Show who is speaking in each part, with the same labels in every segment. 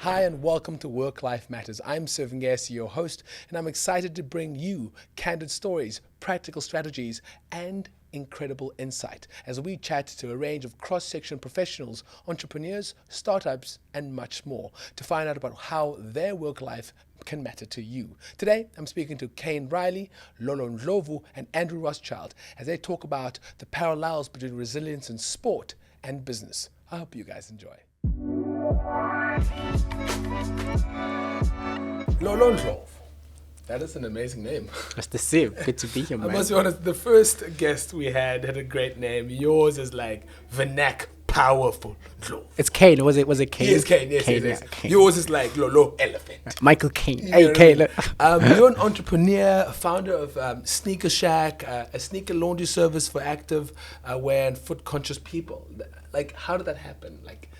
Speaker 1: Hi and welcome to Work Life Matters. I'm Sivangesi, your host, and I'm excited to bring you candid stories, practical strategies, and incredible insight as we chat to a range of cross-section professionals, entrepreneurs, startups, and much more to find out about how their work life can matter to you. Today, I'm speaking to Kane Riley, Lolo Ndlovu, and Andrew Rothschild as they talk about the parallels between resilience in sport and business. I hope you guys enjoy. Lolo Ndlovu. That is an amazing name.
Speaker 2: Mr. Siv, good to be here, man.
Speaker 1: I must be honest, the first guest we had a great name. Yours is like Vernac Powerful Ndlovu.
Speaker 2: It's Kane, was it Kane?
Speaker 1: Yes, Kane, yes,
Speaker 2: Kane,
Speaker 1: yes.
Speaker 2: yeah, Kane.
Speaker 1: Yours is like Lolo Elephant.
Speaker 2: Michael Kane.
Speaker 1: You know
Speaker 2: Hey,
Speaker 1: what I
Speaker 2: Kane.
Speaker 1: mean?
Speaker 2: Look.
Speaker 1: You're an entrepreneur, founder of Sneaker Shack, a sneaker laundry service for active wear and foot conscious people. Like, how did that happen? Like,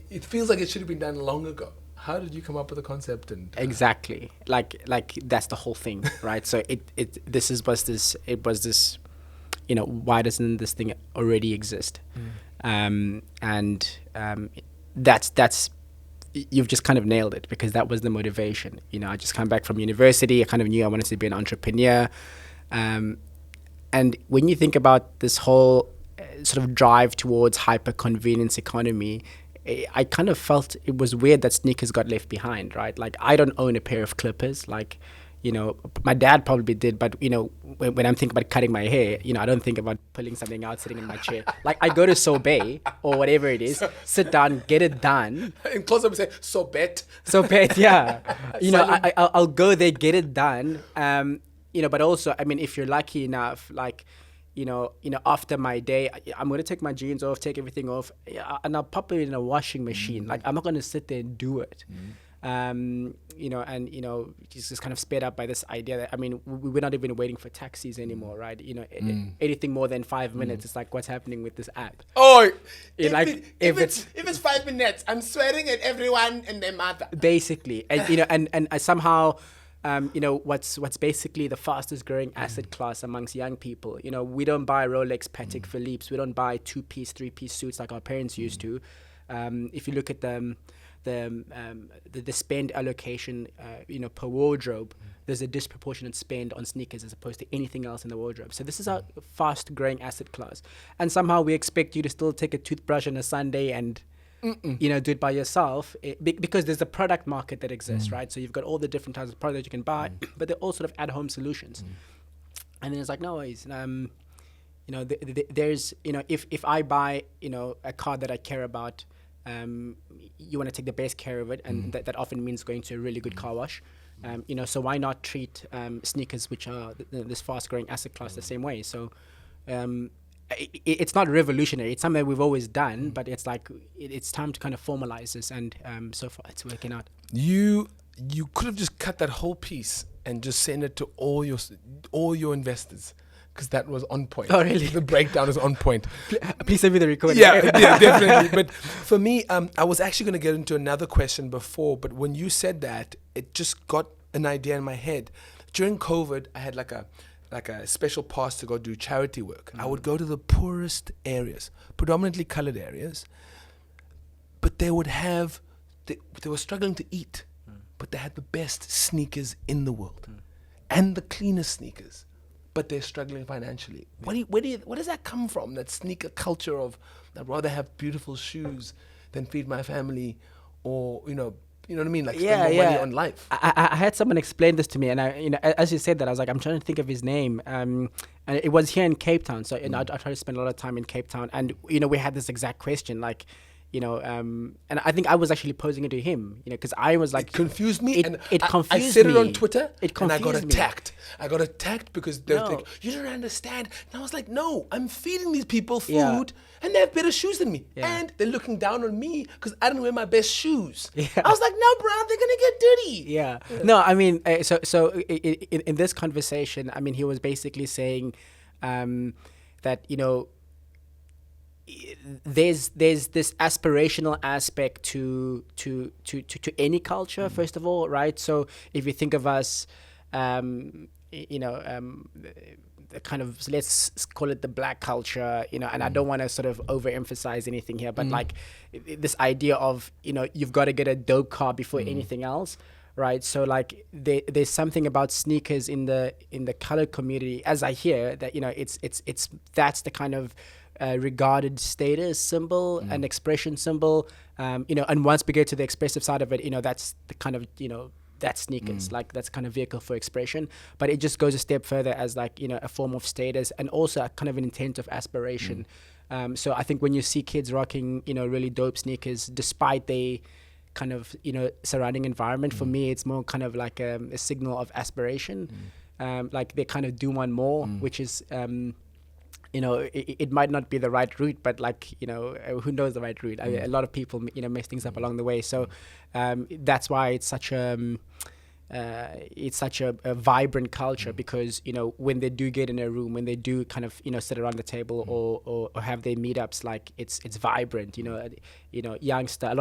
Speaker 1: it feels like it should have been done long ago. How did you come up with the concept? And
Speaker 2: Exactly. Like that's the whole thing, right? So why doesn't this thing already exist? That's you've just kind of nailed it, because that was the motivation. I just came back from university. I kind of knew I wanted to be an entrepreneur. And when you think about this whole sort of drive towards hyper convenience economy, I kind of felt it was weird that sneakers got left behind, right? Like, I don't own a pair of clippers. Like, my dad probably did, but when I'm thinking about cutting my hair, I don't think about pulling something out, sitting in my chair. Like, I go to Sorbet or whatever it is, sit down, get it done.
Speaker 1: in close up, we say Sobet.
Speaker 2: Sorbet, yeah. I'll go there, get it done. But also, I mean, if you're lucky enough, like, after my day, I'm going to take my jeans off, take everything off, and I'll pop it in a washing machine. Like, I'm not going to sit there and do it. Just kind of sped up by this idea that, I mean, we're not even waiting for taxis anymore, right? Anything more than 5 minutes, it's like, what's happening with this app?
Speaker 1: Oh,
Speaker 2: if
Speaker 1: it's 5 minutes, I'm swearing at everyone and their mother.
Speaker 2: Basically, and somehow, what's basically the fastest growing asset class amongst young people. We don't buy Rolex, Patek Philippe's. We don't buy 2-piece, 3-piece suits like our parents used to. If you look at the spend allocation, per wardrobe, there's a disproportionate spend on sneakers as opposed to anything else in the wardrobe. So this is a fast growing asset class. And somehow we expect you to still take a toothbrush on a Sunday and do it by yourself, because there's a product market that exists, right? So you've got all the different types of products you can buy, but they're all sort of at-home solutions. And then it's like, no worries. There's, if I buy, a car that I care about, you want to take the best care of it, and that often means going to a really good car wash. So why not treat sneakers, which are this fast-growing asset class, the same way? So it's not revolutionary. It's something that we've always done, but it's like it's time to kind of formalize this, and so far it's working out.
Speaker 1: You could have just cut that whole piece and just send it to all your investors, because that was on point.
Speaker 2: Oh, really?
Speaker 1: The breakdown is on point.
Speaker 2: Please send me the recording.
Speaker 1: Yeah, definitely. But for me, I was actually going to get into another question before, but when you said that, it just got an idea in my head. During COVID, I had like a special pass to go do charity work. I would go to the poorest areas, predominantly colored areas, but they were struggling to eat, but they had the best sneakers in the world and the cleanest sneakers, but they're struggling financially. Where does that come from? That sneaker culture of, I'd rather have beautiful shoes than feed my family, or you know what I mean? Like, spend more money on life.
Speaker 2: I had someone explain this to me, and as you said that, I was like, I'm trying to think of his name. And it was here in Cape Town. So I try to spend a lot of time in Cape Town, and we had this exact question, like, and I think I was actually posing it to him, because I was like,
Speaker 1: it confused me,
Speaker 2: it confused me.
Speaker 1: I said it on Twitter, and I got
Speaker 2: me.
Speaker 1: attacked. I got attacked because they were like, you don't understand. And I was like, no, I'm feeding these people food, and they have better shoes than me, and they're looking down on me because I didn't wear my best shoes. I was like, no, bro, they're gonna get dirty.
Speaker 2: No, I mean, so in this conversation, I mean, he was basically saying that there's this aspirational aspect to any culture, first of all, right? So if you think of us, the kind of, let's call it the black culture, and I don't want to sort of overemphasize anything here, but like this idea of, you've got to get a dope car before anything else. Right, so like there's something about sneakers in the colored community, as I hear, that it's that's the kind of regarded status symbol and expression symbol, and once we get to the expressive side of it, that's the kind of that's sneakers, like that's kind of vehicle for expression, but it just goes a step further as like a form of status and also a kind of an intent of aspiration. So I think when you see kids rocking really dope sneakers, despite they kind of surrounding environment, for me it's more kind of like a signal of aspiration. Like they kind of do want more, which is it might not be the right route, but like who knows the right route. A lot of people mess things up along the way, so that's why it's such a vibrant culture, because when they do get in a room, when they do kind of sit around the table or have their meetups, like it's vibrant. Youngster, a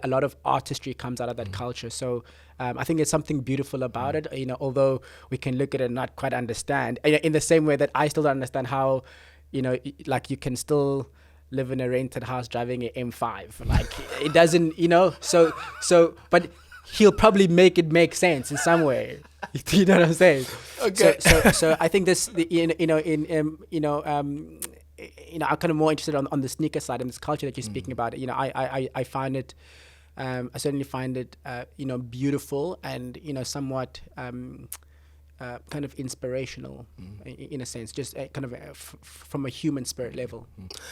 Speaker 2: lot of artistry comes out of that culture. So I think there's something beautiful about it. Although we can look at it and not quite understand, in the same way that I still don't understand how like you can still live in a rented house driving an M5. Like it doesn't, so but he'll probably make it make sense in some way. You know what I'm saying? Okay. So I think this, I'm kind of more interested on the sneaker side and this culture that you're speaking about. I find it, I certainly find it, beautiful and somewhat kind of inspirational in a sense, just kind of from a human spirit level.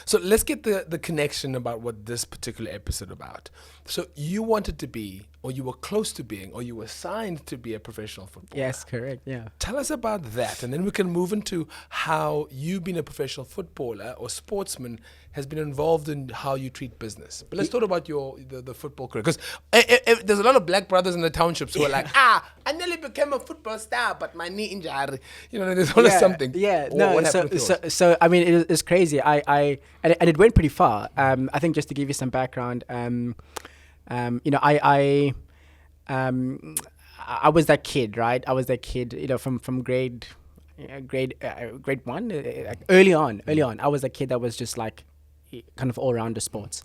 Speaker 1: So let's get the connection about what this particular episode about. So you wanted to be, or you were close to being, or you were signed to be a professional footballer.
Speaker 2: Yes, correct. Yeah.
Speaker 1: Tell us about that, and then we can move into how you being a professional footballer or sportsman has been involved in how you treat business. But let's talk about the football career, because there's a lot of black brothers in the townships who are like, I nearly became a football star, but my knee injury. There's always something.
Speaker 2: Yeah, no. So I mean, it's crazy. And it went pretty far. I think just to give you some background, I was that kid, right? I was that kid, from grade one, early on. I was a kid that was just like kind of all around the sports.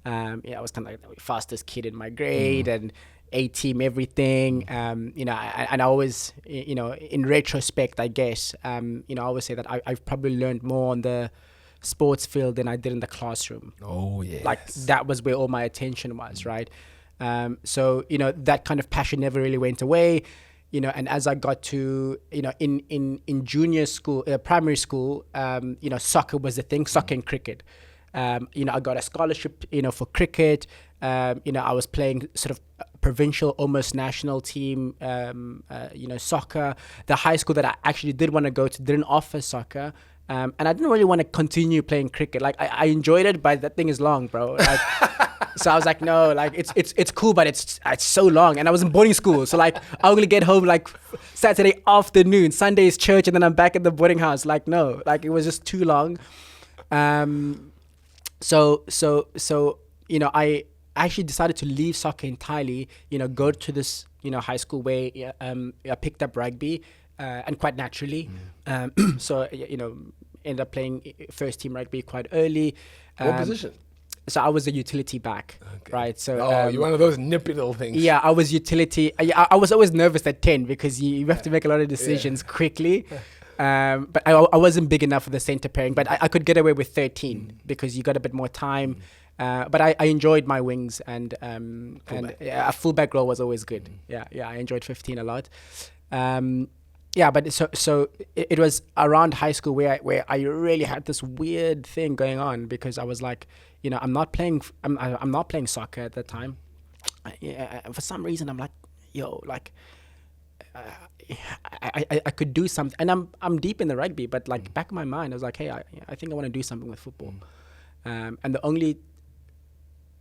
Speaker 2: I was kind of like the fastest kid in my grade and A-team everything. And I always, in retrospect, I guess, I always say that I've probably learned more on the sports field than I did in the classroom.
Speaker 1: Oh, yes.
Speaker 2: Like that was where all my attention was, right? So, that kind of passion never really went away. And as I got to, in junior school, primary school, soccer was the thing, soccer and cricket. I got a scholarship, for cricket. I was playing sort of provincial, almost national team, soccer. The high school that I actually did want to go to didn't offer soccer. And I didn't really want to continue playing cricket. Like I enjoyed it, but that thing is long, bro. Like, so I was like, no, like it's cool, but it's so long. And I was in boarding school, so like I was gonna get home like Saturday afternoon, Sunday is church, and then I'm back at the boarding house. Like no, like it was just too long. So I actually decided to leave soccer entirely. Go to this high school where I picked up rugby, and quite naturally. So ended up playing first team rugby quite early.
Speaker 1: What position?
Speaker 2: So I was a utility back, right? So
Speaker 1: you're one of those nippy little things.
Speaker 2: Yeah, I was utility. I was always nervous at 10 because you have to make a lot of decisions quickly. But I wasn't big enough for the center pairing, but I could get away with 13 because you got a bit more time. But I enjoyed my wings, and a fullback role was always good. Yeah, I enjoyed 15 a lot. But so it was around high school where I really had this weird thing going on, because I was like, I'm not playing soccer at that time. For some reason, I'm like, I could do something, and I'm deep in the rugby, but like back in my mind, I was like, hey, I think I want to do something with football. And the only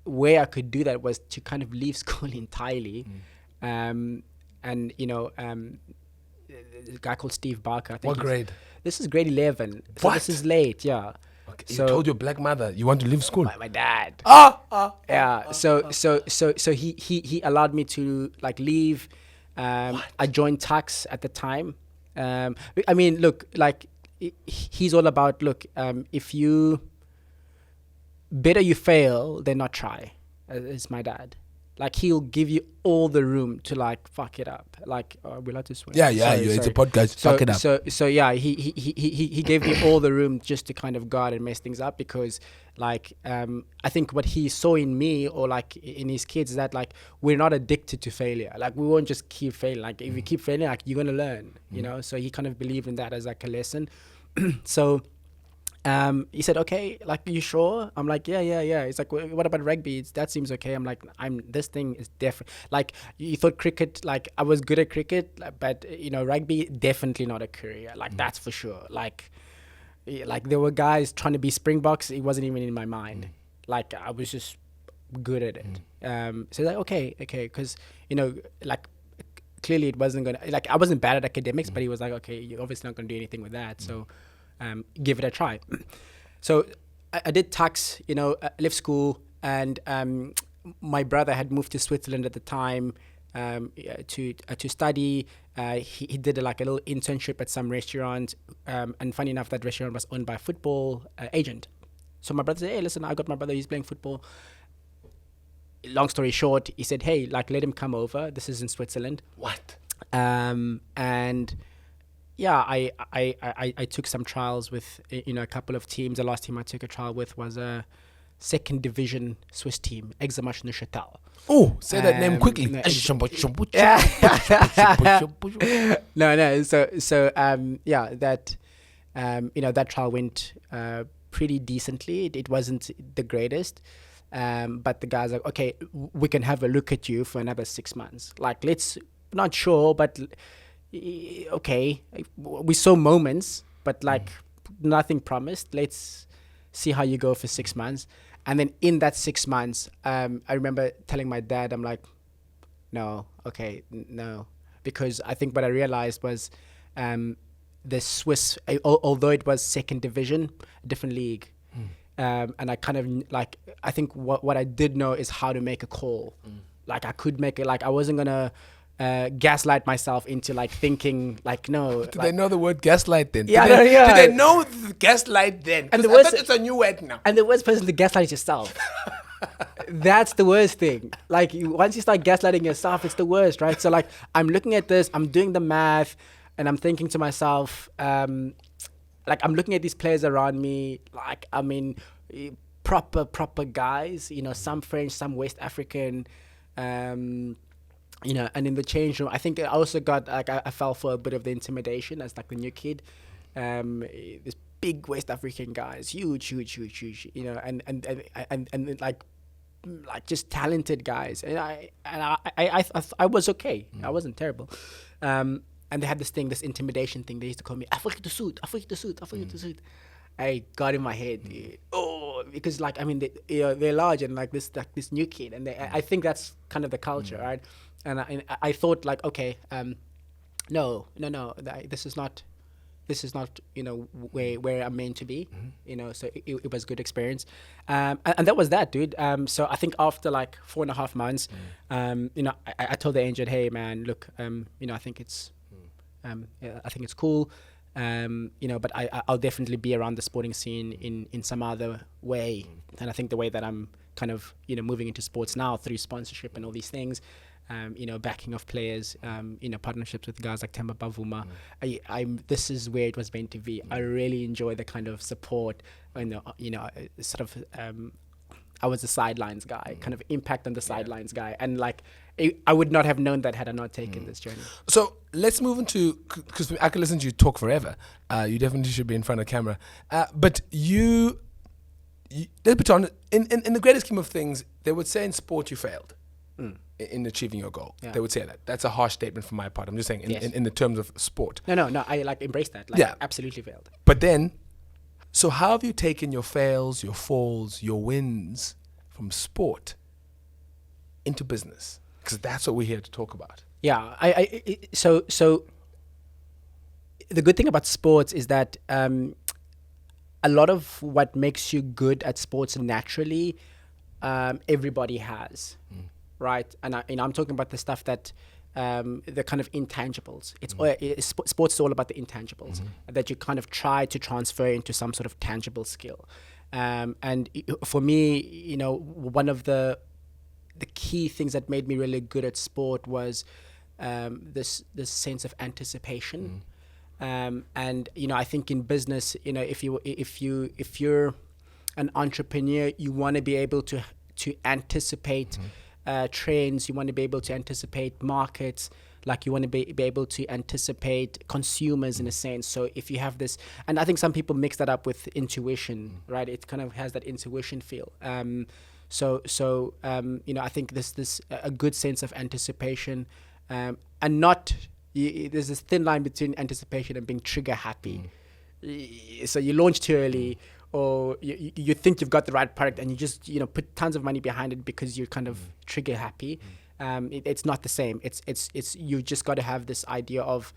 Speaker 2: way I could do that was to kind of leave school entirely. A guy called Steve Barker. I think
Speaker 1: what grade?
Speaker 2: This is grade 11. So
Speaker 1: what?
Speaker 2: This is late, yeah.
Speaker 1: Okay. So, you told your black mother you want to leave school?
Speaker 2: My dad.
Speaker 1: Yeah.
Speaker 2: So he allowed me to like leave. I joined Tux at the time. I mean, look, like he's all about, look, if you better you fail than not try. Is my dad. Like, he'll give you all the room to like fuck it up. Like, we like to swear.
Speaker 1: Yeah, it's a podcast. Fuck it up.
Speaker 2: So yeah, he gave me all the room just to kind of guard and mess things up, because like I think what he saw in me, or like in his kids, is that like we're not addicted to failure. Like, we won't just keep failing. Like, if you keep failing, like, you're gonna learn. You know. So he kind of believed in that as like a lesson. So. He said, okay, like, you sure? I'm like, yeah. He's like, what about rugby? That seems okay. I'm like, this thing is different. Like, you thought cricket, like, I was good at cricket, but, you know, rugby, definitely not a career. Like, that's for sure. Like, there were guys trying to be Springboks. It wasn't even in my mind. Like, I was just good at it. So like, okay. Because, you know, like, clearly it wasn't going to, like, I wasn't bad at academics, but he was like, okay, you're obviously not going to do anything with that. So, give it a try. So I did tux, you know, left school, and my brother had moved to Switzerland at the time to study. He did like a little internship at some restaurant, and funny enough, that restaurant was owned by a football agent. So my brother said, hey, listen, I got my brother, he's playing football. Long story short, he said, hey, like, let him come over. This is in Switzerland.
Speaker 1: What?
Speaker 2: And yeah, I took some trials with, you know, a couple of teams. The last team I took a trial with was a second division Swiss team, Extreme Neuchâtel.
Speaker 1: Oh, say that name quickly.
Speaker 2: No, yeah, that you know, that trial went pretty decently. It wasn't the greatest, but the guys are like, okay, we can have a look at you for another 6 months. Like, let's, not sure, but okay, we saw moments, but like nothing promised. Let's see how you go for 6 months. And then in that 6 months, I remember telling my dad, I'm like, no, because I think what I realized was the Swiss, although it was second division, different league, and I kind of like, I think what I did know is how to make a call. Like, I could make it, like, I wasn't gonna gaslight myself into like thinking like, no.
Speaker 1: Did they know the word gaslight then?
Speaker 2: Yeah,
Speaker 1: Did they know the gaslight then?
Speaker 2: And
Speaker 1: I thought it's a new word now.
Speaker 2: And the worst person to gaslight is yourself. That's the worst thing. Like, once you start gaslighting yourself, it's the worst, right? So like, I'm looking at this, I'm doing the math, and I'm thinking to myself, like, I'm looking at these players around me, like, I mean, proper guys, you know, some French, some West African, you know, and in the change room, I think I also got, like, I fell for a bit of the intimidation as like the new kid. This big West African guys, huge, you know, and like just talented guys. And I was okay. I wasn't terrible. And they had this thing, this intimidation thing. They used to call me Afrika the suit. I got in my head, because like, I mean, they're large and like this new kid, and I think that's kind of the culture, right? And I thought like, okay, no, this is not, you know, where I'm meant to be, you know. So it was a good experience, and that was that, dude. So I think after like 4.5 months, you know, I told the agent, hey man, look, you know, I think it's cool. You know, but I'll definitely be around the sporting scene in some other way. And I think the way that I'm kind of, you know, moving into sports now through sponsorship and all these things, you know, backing of players, you know, partnerships with guys like Temba Bavuma. This is where it was meant to be. I really enjoy the kind of support, you know, sort of, I was the sidelines guy, kind of impact on the sidelines guy. And like, I would not have known that had I not taken this journey.
Speaker 1: So let's move into, because I could listen to you talk forever. You definitely should be in front of camera. But you let's be honest, in the greater scheme of things, they would say in sport you failed in achieving your goal. Yeah. They would say that. That's a harsh statement from my part. I'm just saying in the terms of sport.
Speaker 2: No, I like embrace that. Like, absolutely failed.
Speaker 1: But then, so how have you taken your fails, your falls, your wins from sport into business? Because that's what we're here to talk about.
Speaker 2: Yeah, so the good thing about sports is that a lot of what makes you good at sports naturally, everybody has, right? And I'm talking about the stuff that the kind of intangibles. Sports is all about the intangibles that you kind of try to transfer into some sort of tangible skill. And for me, one of the key things that made me really good at sport was this sense of anticipation. And I think in business, if you're an entrepreneur, you want to be able to anticipate trends. You want to be able to anticipate markets. Like you want to be able to anticipate consumers in a sense. So if you have this, and I think some people mix that up with intuition, right? It kind of has that intuition feel. So I think this a good sense of anticipation, and not there's this thin line between anticipation and being trigger happy. So you launch too early, or you think you've got the right product and you just put tons of money behind it because you're kind of trigger happy. It's not the same. It's you just got to have this idea of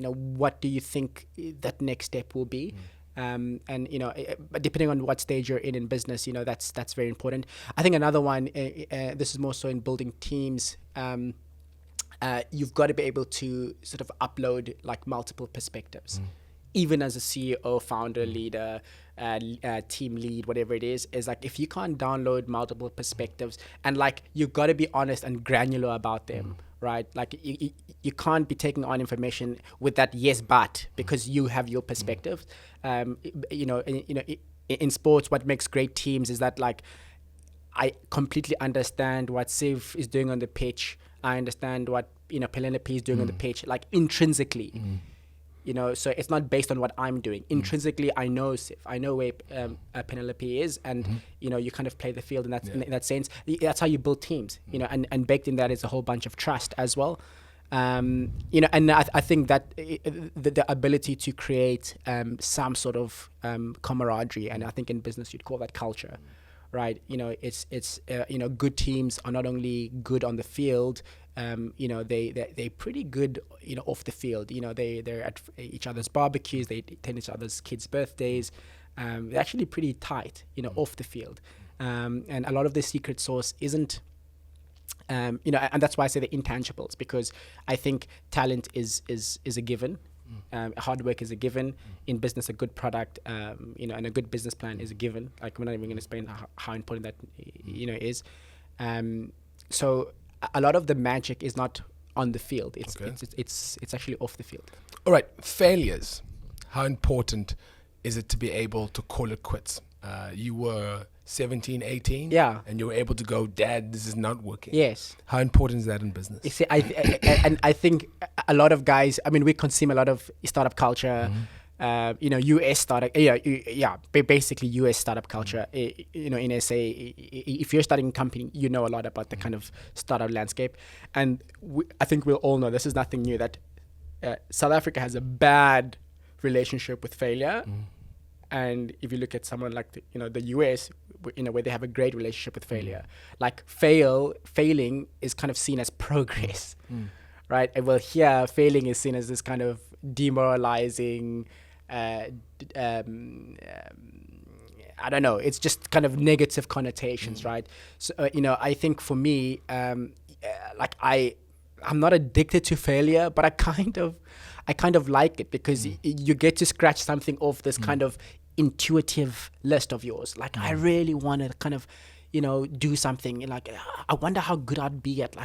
Speaker 2: what do you think that next step will be. And depending on what stage you're in business, that's very important. I think another one, this is more so in building teams. You've got to be able to sort of upload like multiple perspectives. Even as a CEO, founder, leader, team lead, whatever it is like if you can't download multiple perspectives, and like you've got to be honest and granular about them, right? Like you can't be taking on information with that yes but, because you have your perspective. In sports, what makes great teams is that like I completely understand what Siv is doing on the pitch. I understand what Penelope is doing on the pitch, like intrinsically. So it's not based on what I'm doing. Intrinsically, I know Sif, I know where Penelope is, and you kind of play the field in that sense. That's how you build teams. And baked in that is a whole bunch of trust as well. And I think that the ability to create some sort of camaraderie, and I think in business you'd call that culture. Right, it's good teams are not only good on the field, they're pretty good, off the field. They're at each other's barbecues, they attend each other's kids' birthdays. They're actually pretty tight, off the field. And a lot of the secret sauce isn't, and that's why I say the intangibles, because I think talent is a given. Hard work is a given. In business, a good product, and a good business plan is a given. Like we're not even going to explain how important that is. So a lot of the magic is not on the field. It's actually off the field.
Speaker 1: All right, failures. How important is it to be able to call it quits? You were 17, 18, and you were able to go, Dad, this is not working.
Speaker 2: Yes.
Speaker 1: How important is that in business?
Speaker 2: You see, I think a lot of guys, we consume a lot of startup culture, US startup, basically US startup culture. In SA, if you're starting a company, you know a lot about the kind of startup landscape. And I think we'll all know, this is nothing new, that South Africa has a bad relationship with failure. And if you look at someone like the US, where they have a great relationship with failure, like failing is kind of seen as progress, right? And well, here failing is seen as this kind of demoralizing. I don't know. It's just kind of negative connotations, right? So I think for me, I'm not addicted to failure, but I kind of like it, because you get to scratch something off this kind of intuitive list of yours. Like I really want to kind of do something, like I wonder how good I'd be at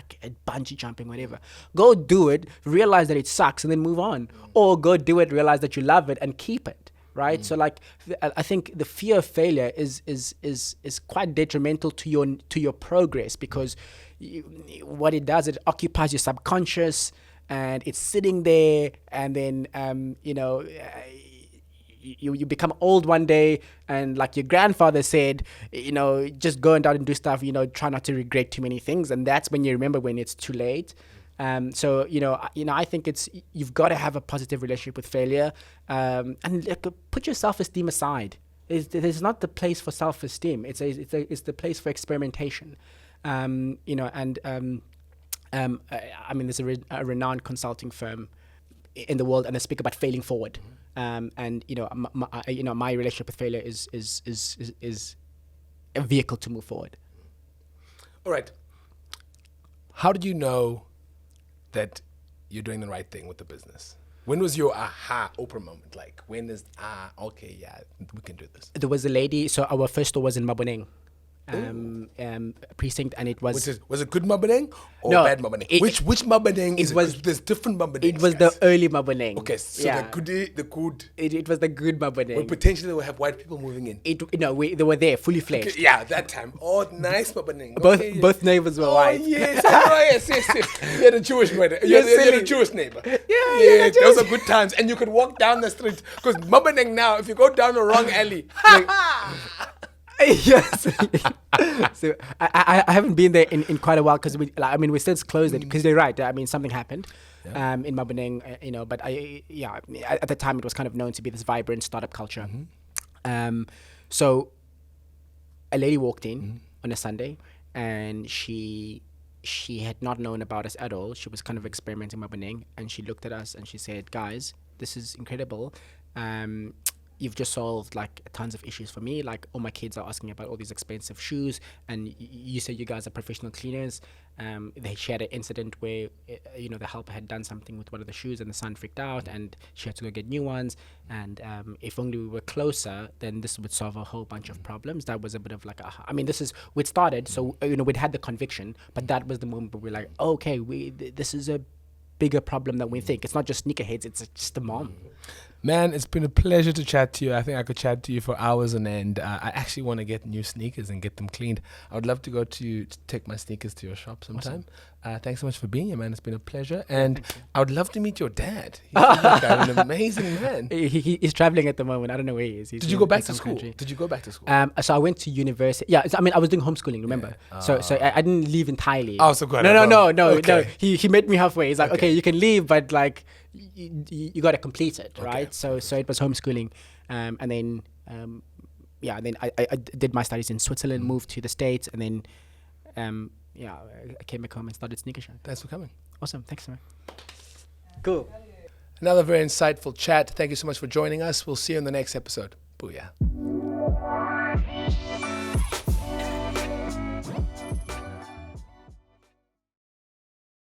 Speaker 2: bungee jumping, whatever. Go do it, realize that it sucks, and then move on. Or go do it, realize that you love it, and keep it, right? So I think the fear of failure is quite detrimental to your progress, because what it does, it occupies your subconscious, and it's sitting there, and then you become old one day, and like your grandfather said, just go out and do stuff, try not to regret too many things, and that's when you remember when it's too late. So I think you've got to have a positive relationship with failure, and put your self-esteem aside. There's not the place for self-esteem. It's the place for experimentation. There's a renowned consulting firm in the world, and they speak about failing forward. My relationship with failure is a vehicle to move forward.
Speaker 1: All right. How did you know that you're doing the right thing with the business? When was your aha Oprah moment? Like, when is, okay, yeah, we can do this?
Speaker 2: There was a lady, so our first store was in Maboneng. Precinct, and it was
Speaker 1: Was it good Maboneng or
Speaker 2: No,
Speaker 1: bad Maboneng?
Speaker 2: it-
Speaker 1: Which Maboneng is it?
Speaker 2: was-
Speaker 1: 'Cause there's different Mabonengs.
Speaker 2: it was the early Maboneng.
Speaker 1: Okay, so
Speaker 2: yeah.
Speaker 1: the good,
Speaker 2: It was the good
Speaker 1: well,
Speaker 2: Maboneng.
Speaker 1: potentially we'll have white people moving in.
Speaker 2: They were there fully fledged.
Speaker 1: Okay, yeah, that time. Oh, nice Maboneng.
Speaker 2: Both
Speaker 1: Okay, yeah.
Speaker 2: both neighbors were
Speaker 1: Oh,
Speaker 2: white.
Speaker 1: yes. Oh, yes. You're the Jewish brother. You're
Speaker 2: silly.
Speaker 1: the Jewish neighbor.
Speaker 2: Yeah,
Speaker 1: those are good times. And you could walk down the street. Because Maboneng now, if you go down the wrong alley,
Speaker 2: Yes. So I haven't been there in quite a while because we since closed it because they're right. I mean, something happened in Maboneng, but at the time it was kind of known to be this vibrant startup culture. So a lady walked in on a Sunday and she had not known about us at all. She was kind of experimenting Maboneng, and she looked at us and she said, "Guys, this is incredible. You've just solved like tons of issues for me. Like all my kids are asking about all these expensive shoes, and you say you guys are professional cleaners." She had an incident where the helper had done something with one of the shoes, and the son freaked out, and she had to go get new ones. And if only we were closer, then this would solve a whole bunch of problems. That was a bit of like, we'd started, so we'd had the conviction, but that was the moment where we're like, okay, this is a bigger problem than we think. It's not just sneakerheads; it's just the mom.
Speaker 1: man, it's been a pleasure to chat to you. I think I could chat to you for hours on end. I actually want to get new sneakers and get them cleaned. I would love to go to take my sneakers to your shop sometime. Thanks so much for being here, man. It's been a pleasure. And I would love to meet your dad. He's like an amazing man.
Speaker 2: He's traveling at the moment. I don't know where he is. He's
Speaker 1: Did you
Speaker 2: in-
Speaker 1: go back
Speaker 2: in
Speaker 1: to
Speaker 2: some
Speaker 1: school?
Speaker 2: country.
Speaker 1: Did you go back to school?
Speaker 2: So I went to university. Yeah, I was doing homeschooling. Remember? So I didn't leave entirely.
Speaker 1: Oh, so good.
Speaker 2: No.
Speaker 1: Okay.
Speaker 2: He met me halfway. He's like,
Speaker 1: Okay.
Speaker 2: okay, you can leave, but like, you got to complete it, right? So it was homeschooling, and then I did my studies in Switzerland, moved to the States, and then I came back home and started Sneaker Shack.
Speaker 1: Thanks for coming.
Speaker 2: Awesome, thanks, man. Cool.
Speaker 1: Another very insightful chat. Thank you so much for joining us. We'll see you in the next episode. Booyah.